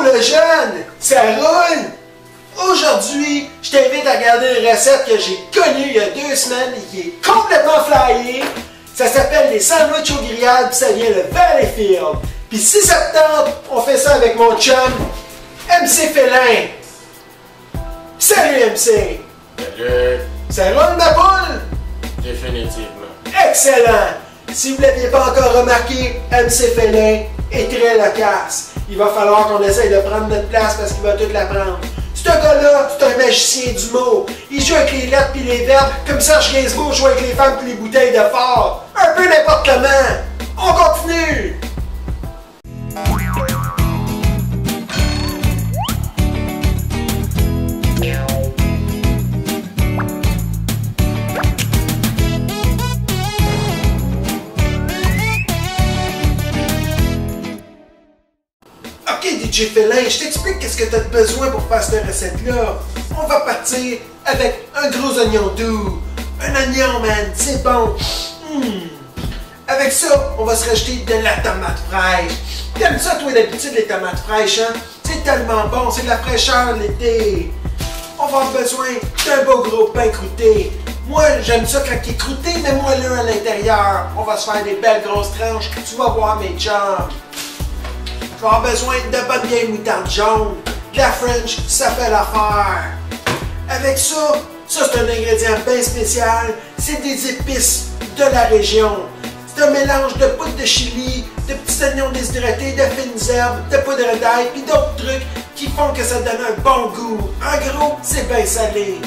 le jeune! Ça roule! Aujourd'hui, je t'invite à regarder une recette que j'ai connue il y a 2 semaines et qui est complètement flyée. Ça s'appelle les sandwichs aux grillades, puis ça vient de Valleyfield. Puis 6 septembre, on fait ça avec mon chum, MC Félin. Salut MC! Salut! Ça roule ma poule? Définitivement. Excellent! Si vous ne l'aviez pas encore remarqué, MC Félin est très loquace. Il va falloir qu'on essaye de prendre notre place parce qu'il va tout la prendre. Ce gars-là, c'est un magicien du mot. Il joue avec les lettres puis les verbes, comme Serge Gainsbourg joue avec les femmes puis les bouteilles de fort. Un peu n'importe comment. On continue! Ok DJ Félin, je t'explique qu'est-ce que tu as besoin pour faire cette recette-là. On va partir avec un gros oignon doux. Un oignon, man, c'est bon. Avec ça, on va se rajouter de la tomate fraîche. T'aimes ça, toi, d'habitude, les tomates fraîches, hein? C'est tellement bon, c'est de la fraîcheur l'été. On va avoir besoin d'un beau gros pain croûté. Moi, j'aime ça quand il est croûté, mais moelleux à l'intérieur. On va se faire des belles grosses tranches. Tu vas voir mes chums. Tu vas avoir besoin de bonne vieille moutarde jaune. De la French, ça fait l'affaire. Avec ça, c'est un ingrédient bien spécial. C'est des épices de la région. C'est un mélange de poudre de chili, de petits oignons déshydratés, de fines herbes, de poudre d'ail, puis d'autres trucs qui font que ça donne un bon goût. En gros, c'est bien salé.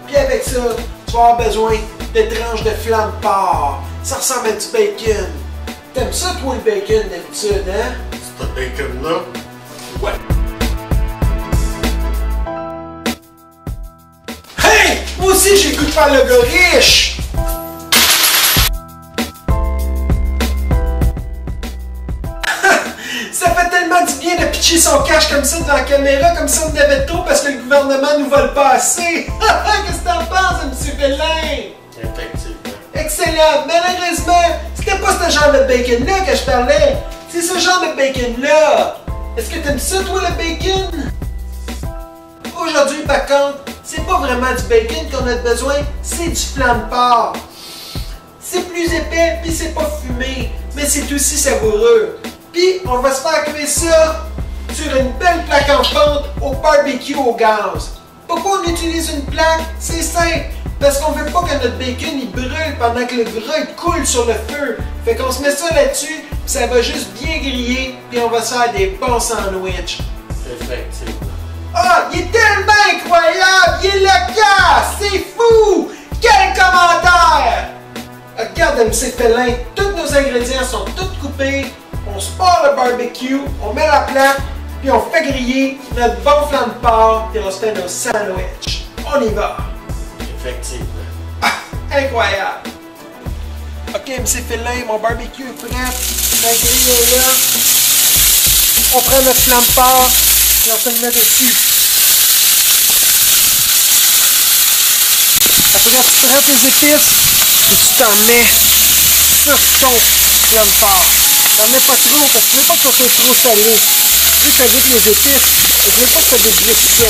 Puis avec ça, tu vas avoir besoin de tranches de flan de porc. Ça ressemble à du bacon. T'aimes ça, toi, le bacon, d'habitude, hein? Ce bacon-là? Ouais. Hey! Moi aussi, j'ai le goût de faire le gars riche! Ça fait tellement du bien de pitcher son cash comme ça devant la caméra, comme ça on en avait trop parce que le gouvernement nous vole pas assez. Qu'est-ce que t'en penses, M. Félin? Effectivement. Excellent! Malheureusement, c'était pas ce genre de bacon-là que je parlais. C'est ce genre de bacon-là. Est-ce que t'aimes ça, toi, le bacon? Aujourd'hui, par contre, c'est pas vraiment du bacon qu'on a besoin, c'est du flan de porc. C'est plus épais, puis c'est pas fumé, mais c'est aussi savoureux. Puis, on va se faire cuire ça sur une belle plaque en fonte au barbecue au gaz. Pourquoi on utilise une plaque? C'est simple, parce qu'on veut pas que notre bacon il brûle pendant que le gras il coule sur le feu. Fait qu'on se met ça là-dessus, puis ça va juste bien griller, puis on va se faire des bons sandwichs. Effectivement. Ah, il est tellement incroyable! Il est loquace! C'est fou! Quel commentaire! Regarde, MC Félin, tous nos ingrédients sont tous coupés. On se part le barbecue, on met la plaque, puis on fait griller notre bon flan de porc, puis on se fait nos sandwichs. On y va! Effectivement. Ah, incroyable! Ok, MC Félin, mon barbecue est prêt. La grille est là. On prend notre flan de porc, puis on se le met dessus. Après, tu prends tes épices, et tu t'en mets sur ton flan de porc. T'en mets pas trop, parce que tu veux pas que ça soit trop salé. Tu veux que ça goûte les épices, mais tu veux pas que ça déglisse ça.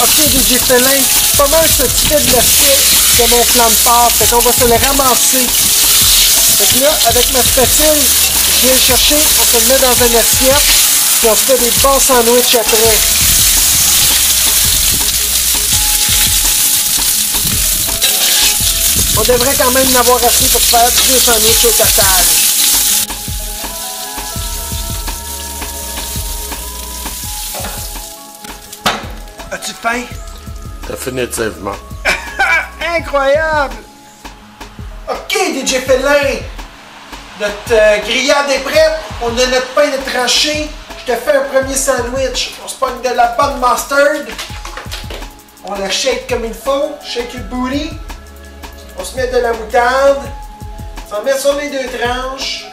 Ok, DJ Félin, pas mal ce petit fait de l'aspect de mon flan de porc, fait qu'on va se le ramasser. Fait que là, avec ma spatule, je viens le chercher, on se le met dans une assiette, puis on se fait des bons sandwichs après. On devrait quand même en avoir assez pour faire 2 sandwichs au total. As-tu faim? Définitivement. Incroyable! Ok, DJ Félin! Notre grillade est prête. On a notre pain de tranché. Je te fais un premier sandwich. On se pogne de la bonne mustard. On la shake comme il faut. Shake your booty. On se met de la moutarde. On s'en met sur les 2 tranches.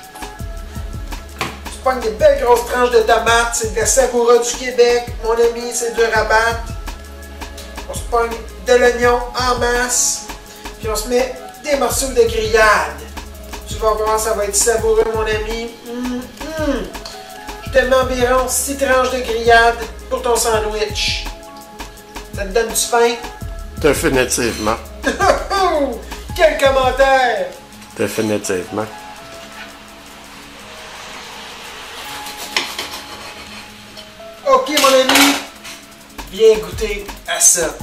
On se pogne des belles grosses tranches de tomates. C'est de la Savoura du Québec. Mon ami, c'est dur à battre. On se pogne de l'oignon en masse. Puis on se met des morceaux de grillade. Tu vas voir, ça va être savoureux, mon ami. Je te mets environ 6 tranches de grillade pour ton sandwich. Ça te donne du faim? Définitivement. Quel commentaire! Définitivement. Ok, mon ami, viens goûter à ça.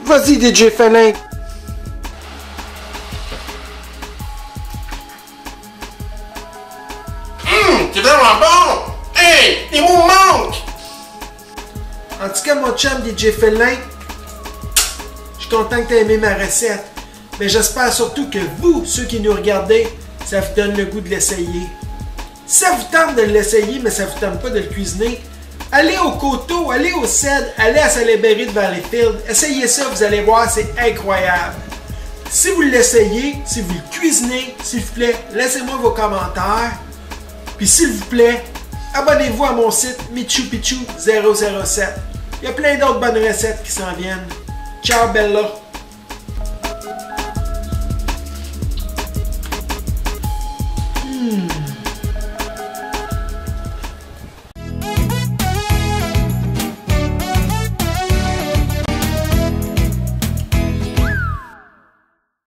Vas-y, DJ Félin. C'est vraiment bon! Hey! Les mots manquent! En tout cas, mon chum DJ Félin, je suis content que tu aies aimé ma recette. Mais j'espère surtout que vous, ceux qui nous regardez, ça vous donne le goût de l'essayer. Si ça vous tente de l'essayer, mais ça vous tente pas de le cuisiner, allez au Coteau, allez au CED, allez à Salaberry de Valleyfield. Essayez ça, vous allez voir, c'est incroyable. Si vous l'essayez, si vous le cuisinez, s'il vous plaît, laissez-moi vos commentaires. Puis s'il vous plaît, abonnez-vous à mon site Michou Pichou 007. Il y a plein d'autres bonnes recettes qui s'en viennent. Ciao Bella!